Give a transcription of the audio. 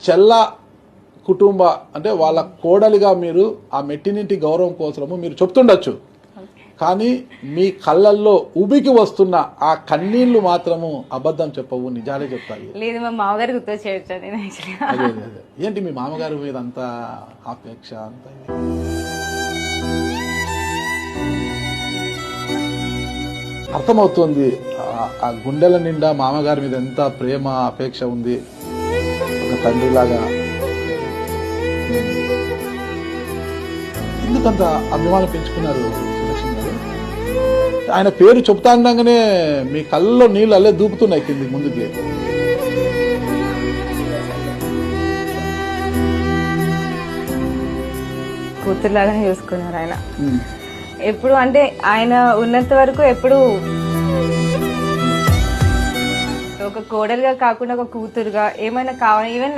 చెల్ల కుటుంబ అంటే వాళ్ళ కోడలిగా మీరు ఆ మెట్టినింటి గౌరవం కోసము మీరు చెప్తుండొచ్చు, కానీ మీ కళ్ళల్లో ఉబికి వస్తున్న ఆ కన్నీళ్లు మాత్రము అబద్ధం చెప్పవు, నిజాలే చెప్తాయి. లేదు, మా మామగారు గుర్తు చేయొచ్చు నేను అదే అదే అదే. ఏంటి మీ మామగారు మీద అంత ఆపేక్ష అంత అర్థమవుతుంది. ఆ గుండెల నిండా మామగారి మీద ఎంత ప్రేమ అపేక్ష ఉంది, ఒక తండ్రిలాగా. ఎందుకంత అభిమానం పెంచుకున్నారు సులక్షణ గారు? ఆయన పేరు చెప్తా ఉండగానే మీ కళ్ళలో నీళ్ళు అల్లే దూకుతున్నాయి కింది ముందుకి. కూతురులాగానే చూసుకున్నారు ఆయన ఎప్పుడు. అంటే ఆయన ఉన్నంత వరకు ఎప్పుడు ఒక కోడలుగా కాకుండా ఒక కూతురుగా ఏమైనా కావాలి. ఈవెన్